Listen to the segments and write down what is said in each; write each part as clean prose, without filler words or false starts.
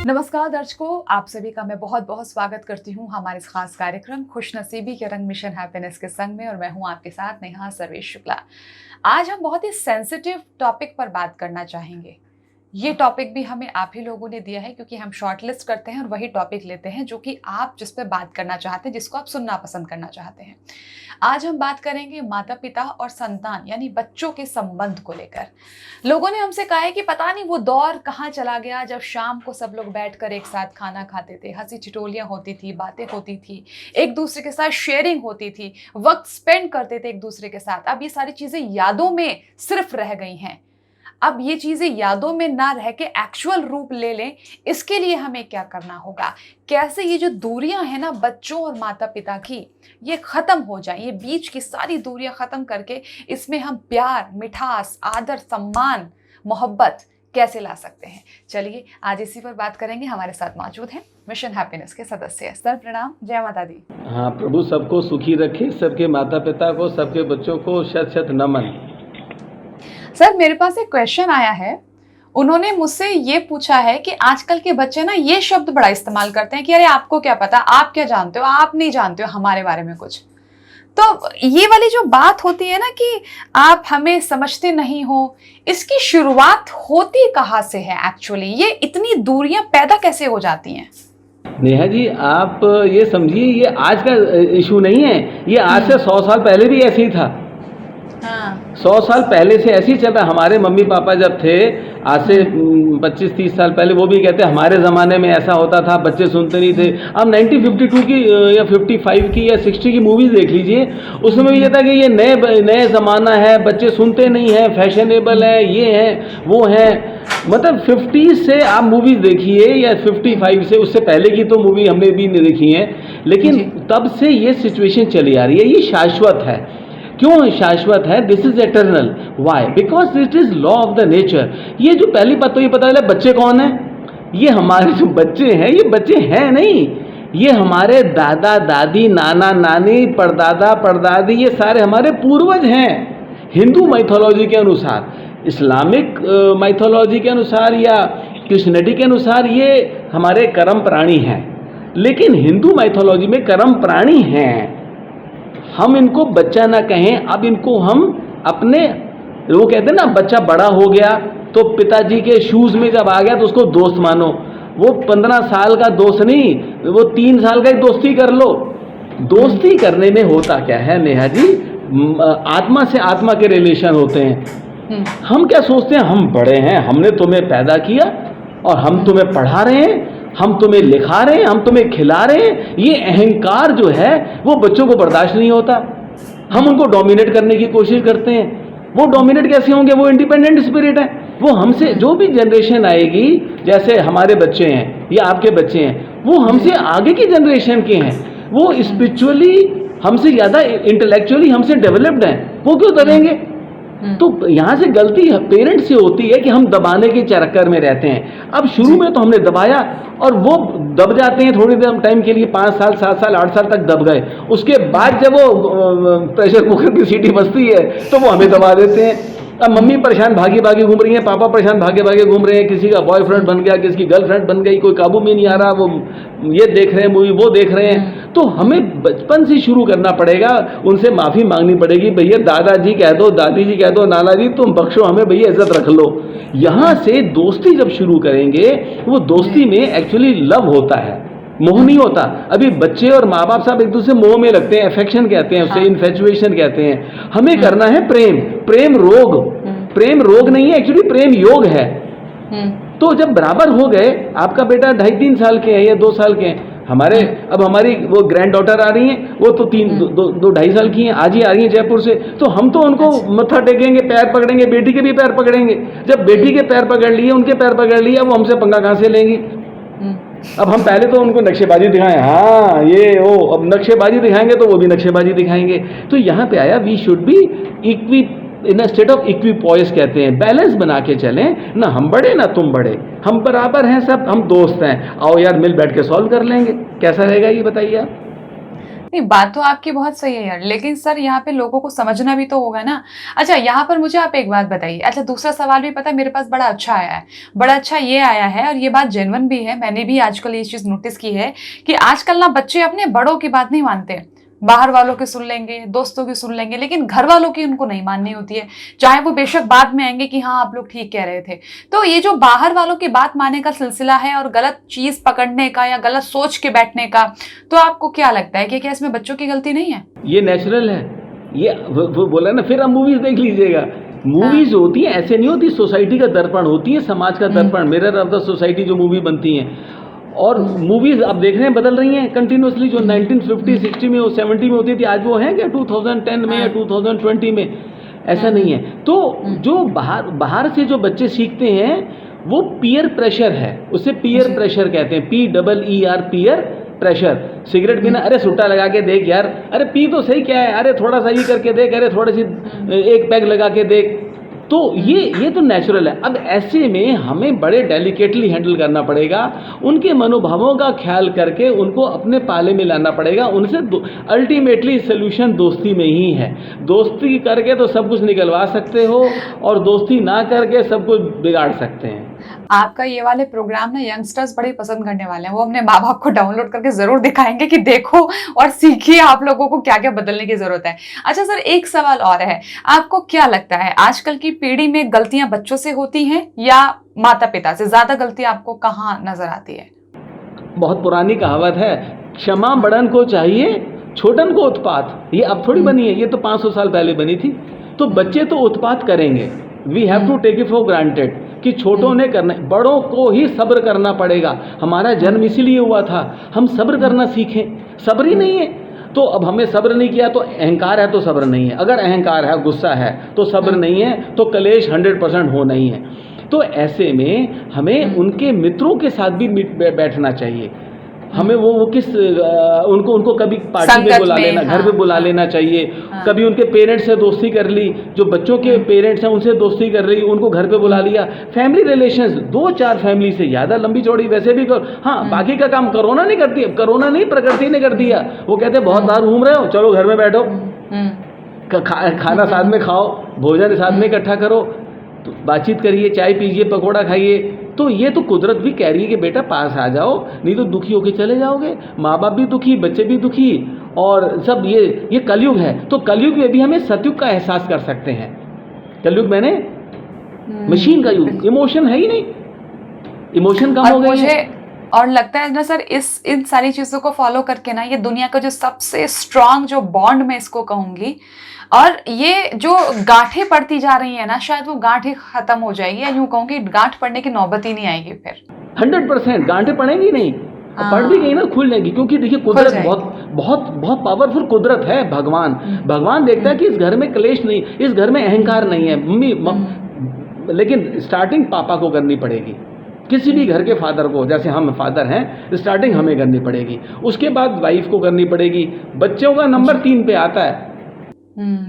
नमस्कार दर्शकों, आप सभी का मैं बहुत बहुत स्वागत करती हूँ हमारे इस खास कार्यक्रम खुशनसीबी के रंग मिशन हैप्पीनेस के संग में। और मैं हूँ आपके साथ नेहा सर्वेश शुक्ला। आज हम बहुत ही सेंसिटिव टॉपिक पर बात करना चाहेंगे। ये टॉपिक भी हमें आप ही लोगों ने दिया है, क्योंकि हम शॉर्टलिस्ट करते हैं और वही टॉपिक लेते हैं जो कि आप जिस पे बात करना चाहते हैं, जिसको आप सुनना पसंद करना चाहते हैं। आज हम बात करेंगे माता पिता और संतान यानी बच्चों के संबंध को लेकर। लोगों ने हमसे कहा है कि पता नहीं वो दौर कहाँ चला गया जब शाम को सब लोग बैठकर एक साथ खाना खाते थे, हंसी ठिठोलियाँ होती थी, बातें होती थी, एक दूसरे के साथ शेयरिंग होती थी, वक्त स्पेंड करते थे एक दूसरे के साथ। अब ये सारी चीज़ें यादों में सिर्फ रह गई हैं। अब ये चीज़ें यादों में ना रह के एक्चुअल रूप ले लें, इसके लिए हमें क्या करना होगा? कैसे ये जो दूरियां हैं ना बच्चों और माता पिता की, ये ख़त्म हो जाए, ये बीच की सारी दूरियां ख़त्म करके इसमें हम प्यार, मिठास, आदर, सम्मान, मोहब्बत कैसे ला सकते हैं? चलिए आज इसी पर बात करेंगे। हमारे साथ मौजूद हैं मिशन हैप्पीनेस के सदस्य। सर प्रणाम, जय माता दी। हाँ, प्रभु सबको सुखी रखे, सबके माता पिता को, सबके बच्चों को शत शत नमन। सर मेरे पास एक क्वेश्चन आया है। उन्होंने मुझसे ये पूछा है कि आजकल के बच्चे ना ये शब्द बड़ा इस्तेमाल करते हैं कि अरे आपको क्या पता, आप क्या जानते हो, आप नहीं जानते हो हमारे बारे में कुछ। तो ये वाली जो बात होती है ना कि आप हमें समझते नहीं हो, इसकी शुरुआत होती कहाँ से है एक्चुअली? ये इतनी दूरियां पैदा कैसे हो जाती हैं? नेहा जी, आप ये समझिए, ये आज का इशू नहीं है, ये आज से 100 साल पहले भी ऐसे ही था। हाँ। 100 साल पहले से ऐसे ही चल रहा। हमारे मम्मी पापा जब थे आज से 25-30 साल पहले, वो भी कहते हमारे ज़माने में ऐसा होता था, बच्चे सुनते नहीं थे। अब 1952 की या 55 की या 60 की मूवीज़ देख लीजिए, उसमें भी ये था कि ये नए ज़माना है, बच्चे सुनते नहीं हैं, फैशनेबल है, ये है वो है। मतलब 50 से आप मूवीज़ देखिए या 55 से, उससे पहले की तो मूवी हमने भी नहीं देखी है, लेकिन तब से ये सिचुएशन चली आ रही है। ये शाश्वत है। क्यों शाश्वत है? This is eternal. Why? Because it is law of the nature. ये जो पहली बात तो ये पता चला, बच्चे कौन है? ये हमारे जो बच्चे हैं, ये बच्चे हैं नहीं, ये हमारे दादा दादी, नाना नानी, परदादा परदादी, ये सारे हमारे पूर्वज हैं। हिंदू माइथोलॉजी के अनुसार, इस्लामिक माइथोलॉजी के अनुसार या क्रिश्चियनिटी के अनुसार ये हमारे कर्म प्राणी हैं। लेकिन हिंदू माइथोलॉजी में कर्म प्राणी हैं, हम इनको बच्चा ना कहें। अब इनको हम अपने, वो कहते हैं ना, बच्चा बड़ा हो गया तो पिताजी के शूज़ में जब आ गया तो उसको दोस्त मानो। वो 15 साल का दोस्त नहीं, वो 3 साल का ही दोस्ती कर लो। दोस्ती करने में होता क्या है नेहा जी? आत्मा से आत्मा के रिलेशन होते हैं। हम क्या सोचते हैं, हम बड़े हैं, हमने तुम्हें पैदा किया और हम तुम्हें पढ़ा रहे हैं, हम तुम्हें लिखा रहे हैं, हम तुम्हें खिला रहे हैं। ये अहंकार जो है वो बच्चों को बर्दाश्त नहीं होता। हम उनको डोमिनेट करने की कोशिश करते हैं। वो डोमिनेट कैसे होंगे? वो इंडिपेंडेंट स्पिरिट है। वो हमसे जो भी जनरेशन आएगी, जैसे हमारे बच्चे हैं या आपके बच्चे हैं, वो हमसे आगे की जनरेशन के हैं। वो स्पिरिचुअली हमसे ज़्यादा, इंटेलेक्चुअली हमसे डेवलप्ड हैं। वो क्यों दबेंगे? तो यहाँ से गलती पेरेंट्स से होती है कि हम दबाने के चक्कर में रहते हैं। अब शुरू में तो हमने दबाया और वो दब जाते हैं थोड़ी देर टाइम के लिए, 5 साल 7 साल 8 साल तक दब गए। उसके बाद जब वो प्रेशर कुकर की सीटी बजती है तो वो हमें दबा देते हैं। अब मम्मी परेशान भागी भागी घूम रही है, पापा परेशान भागे भागे घूम रहे हैं, किसी का बॉयफ्रेंड बन गया, किसी की गर्लफ्रेंड बन गई, कोई काबू में नहीं आ रहा, वो ये देख रहे हैं मूवी, वो देख रहे हैं। तो हमें बचपन से शुरू करना पड़ेगा, उनसे माफ़ी मांगनी पड़ेगी। भैया दादाजी कह दो, दादी जी कह दो, नाना जी तुम बख्शो हमें, भैया इज्जत रख लो। यहाँ से दोस्ती जब शुरू करेंगे, वो दोस्ती में एक्चुअली लव होता है, मोह नहीं होता। अभी बच्चे और माँ बाप साहब एक दूसरे मोह में लगते हैं, अफेक्शन कहते हैं उसे, इन्फेचुएशन कहते हैं। हमें करना है प्रेम। प्रेम रोग, प्रेम रोग नहीं है, एक्चुअली प्रेम योग है। तो जब बराबर हो गए, आपका बेटा 2.5-3 साल के हैं या 2 साल के हैं, हमारे अब हमारी वो ग्रैंड डॉटर आ रही हैं, वो तो 2-2.5 साल की हैं, आज ही आ रही हैं जयपुर से। तो हम तो उनको मत्था टेकेंगे, पैर पकड़ेंगे, बेटी के भी पैर पकड़ेंगे। जब बेटी के पैर पकड़ लिए, उनके पैर पकड़ लिए, अब वो हमसे पंगा कहाँ से लेंगे? अब हम पहले तो उनको नक्शेबाजी दिखाएं, हाँ ये वो, अब नक्शेबाजी दिखाएंगे तो वो भी नक्शेबाजी दिखाएंगे। तो यहाँ पे आया, वी शुड बी इक्वी in a state of equipoise कहते हैं, बैलेंस बना के चलें ना। हम बड़े ना तुम बड़े, हम बराबर हैं सब, हम दोस्त हैं। आओ यार मिल बैठ के सॉल्व कर लेंगे। कैसा रहेगा ये बताइए आप? नहीं, बात तो आपकी बहुत सही है यार, लेकिन सर यहाँ पे लोगों को समझना भी तो होगा ना। अच्छा, यहाँ पर मुझे आप एक बात बताइए। अच्छा, दूसरा सवाल भी पता है मेरे पास बड़ा अच्छा आया है, बड़ा अच्छा ये आया है, और ये बात जेन्युइन भी है। मैंने भी आजकल ये चीज़ नोटिस की है कि आजकल ना बच्चे अपने बड़ों की बात नहीं मानते, बाहर वालों की सुन लेंगे, दोस्तों की सुन लेंगे, लेकिन घर वालों की उनको नहीं माननी होती है, चाहे वो बेशक बाद में आएंगे कि हाँ आप लोग ठीक कह रहे थे। तो ये जो बाहर वालों की बात मानने का सिलसिला है और गलत चीज पकड़ने का या गलत सोच के बैठने का, तो आपको क्या लगता है कि क्या इसमें बच्चों की गलती नहीं है? ये नेचुरल है। ये वो बोला ना, फिर आप मूवीज देख लीजिएगा। मूवीज होती है ऐसे नहीं होती, सोसाइटी का दर्पण होती है, समाज का दर्पण, मिरर ऑफ द सोसाइटी जो मूवी बनती हैं। और मूवीज अब देख रहे हैं बदल रही हैं कंटिन्यूसली, जो 1950 60 में 70 में होती थी, आज वो है क्या 2010 में या 2020 में? ऐसा नहीं है। तो जो बाहर से जो बच्चे सीखते हैं वो पीयर प्रेशर है, उसे पीयर प्रेशर कहते हैं, PEER, पीयर प्रेशर। सिगरेट पीना, अरे सुट्टा लगा के देख यार, अरे पी तो सही क्या है, अरे थोड़ा सा ये करके देख, अरे थोड़ी सी एक पैग लगा के देख। तो ये तो नेचुरल है। अब ऐसे में हमें बड़े डेलिकेटली हैंडल करना पड़ेगा, उनके मनोभावों का ख्याल करके उनको अपने पाले में लाना पड़ेगा। उनसे अल्टीमेटली सोल्यूशन दोस्ती में ही है। दोस्ती करके तो सब कुछ निकलवा सकते हो, और दोस्ती ना करके सब कुछ बिगाड़ सकते हैं। आपका ये वाले प्रोग्राम ना यंगस्टर्स बड़े पसंद करने वाले हैं। वो अपने माँ बाप को डाउनलोड करके जरूर दिखाएंगे कि देखो और सीखिए आप लोगों को क्या क्या बदलने की जरूरत है। अच्छा सर, एक सवाल और है, आपको क्या लगता है आजकल की पीढ़ी में गलतियां बच्चों से होती हैं या माता पिता से? ज्यादा गलती आपको कहाँ नजर आती है? बहुत पुरानी कहावत है, क्षमा बड़न को चाहिए, छोटन को उत्पात। ये अब थोड़ी बनी है, ये तो 500 साल पहले बनी थी। तो बच्चे तो उत्पात करेंगे, we have to take it for granted कि छोटों ने करना, बड़ों को ही सब्र करना पड़ेगा। हमारा जन्म इसीलिए हुआ था, हम सब्र करना सीखें। सब्र ही नहीं है तो अब हमें सब्र नहीं किया तो अहंकार है तो सब्र नहीं है, अगर अहंकार है, गुस्सा है तो सब्र नहीं है, तो कलेश 100% होना ही है। तो ऐसे में हमें उनके मित्रों के साथ भी बैठना चाहिए। हमें वो किस उनको कभी पार्टी में बुला लेना, घर पे बुला लेना चाहिए। कभी उनके पेरेंट्स से दोस्ती कर ली, जो बच्चों के पेरेंट्स हैं उनसे दोस्ती कर ली, उनको घर पे बुला लिया। फैमिली रिलेशंस 2-4 फैमिली से ज़्यादा लंबी चौड़ी वैसे भी करो। हाँ, बाकी का काम कोरोना नहीं करती, कोरोना नहीं प्रकृति ने कर दिया। वो कहते बहुत बाहर घूम रहे हो, चलो घर में बैठो, खाना साथ में खाओ, भोजन साथ में इकट्ठा करो, तो बातचीत करिए, चाय पीजिए, पकौड़ा खाइए। तो ये तो कुदरत भी कह रही है कि बेटा पास आ जाओ, नहीं तो दुखी होके चले जाओगे। माँ बाप भी दुखी, बच्चे भी दुखी, और सब ये कलयुग है। तो कलयुग में भी हमें सतयुग का एहसास कर सकते हैं। कलयुग मैंने मशीन का युग, इमोशन है ही नहीं, इमोशन कम हो गई है। और लगता है ना सर, इन सारी चीज़ों को फॉलो करके ना, ये दुनिया का जो सबसे स्ट्रांग जो बॉन्ड मैं इसको कहूँगी, और ये जो गांठें पड़ती जा रही है ना, शायद वो गांठें खत्म हो जाएगी, या यूं कहूँगी गांठ पड़ने की नौबत ही नहीं आएगी फिर। 100% गांठें पड़ेंगी नहीं, पड़ भी गई ना खुल जाएगी। क्योंकि देखिए कुदरत बहुत पावरफुल कुदरत है। भगवान देखता है कि इस घर में क्लेश नहीं, इस घर में अहंकार नहीं है। मम्मी, लेकिन स्टार्टिंग पापा को करनी पड़ेगी, किसी भी घर के फादर को, जैसे हम फादर हैं, स्टार्टिंग हमें करनी पड़ेगी, उसके बाद वाइफ को करनी पड़ेगी, बच्चों का नंबर 3 पे आता है।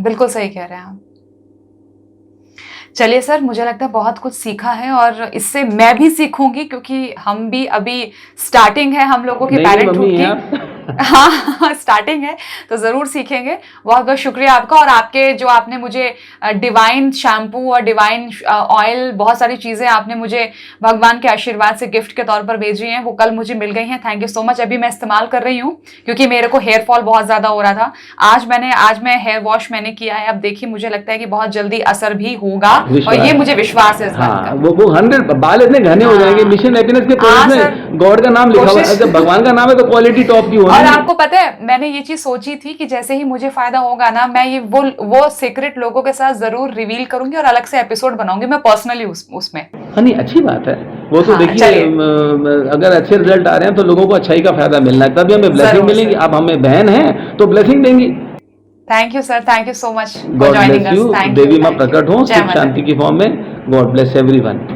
बिल्कुल सही कह रहे हैं आप। चलिए सर, मुझे लगता है बहुत कुछ सीखा है, और इससे मैं भी सीखूंगी, क्योंकि हम भी अभी स्टार्टिंग है हम लोगों की पेरेंटहुड की। हाँ, स्टार्टिंग है, तो ज़रूर सीखेंगे। बहुत बहुत शुक्रिया आपका, और आपके जो आपने मुझे डिवाइन शैम्पू और डिवाइन ऑयल, बहुत सारी चीज़ें आपने मुझे भगवान के आशीर्वाद से गिफ्ट के तौर पर भेजी हैं, वो कल मुझे मिल गई हैं। Thank you so much. अभी मैं इस्तेमाल कर रही हूँ, क्योंकि मेरे को हेयर फॉल बहुत ज़्यादा हो रहा था। आज मैं हेयर वॉश मैंने किया है। अब देखिए, मुझे लगता है कि बहुत जल्दी असर भी होगा, और ये मुझे विश्वास है इस बात का। वो 100 बाल इतने घने हो जाएंगे। मिशन हैप्पीनेस के पेज में गॉड का नाम लिखा हुआ है, जब भगवान का नाम है तो क्वालिटी टॉप की होगी। और आपको पता है, मैंने ये चीज सोची थी कि जैसे ही मुझे फायदा होगा ना, मैं ये वो सीक्रेट लोगों के साथ जरूर रिवील करूंगी, और अलग से एपिसोड बनाऊंगी मैं पर्सनली उसमें। हाँ, नहीं, अच्छी बात है वो तो। देखिए, अगर अच्छे रिजल्ट आ रहे हैं तो लोगों को अच्छाई का फायदा मिलना है, तभी हमें ब्लेसिंग मिलेगी। आप हमें बहन हैं तो ब्लेसिंग देंगी। Thank you sir, thank you so much for joining us. देवी माँ प्रकट हो सुख शांति की फॉर्म में। God bless everyone.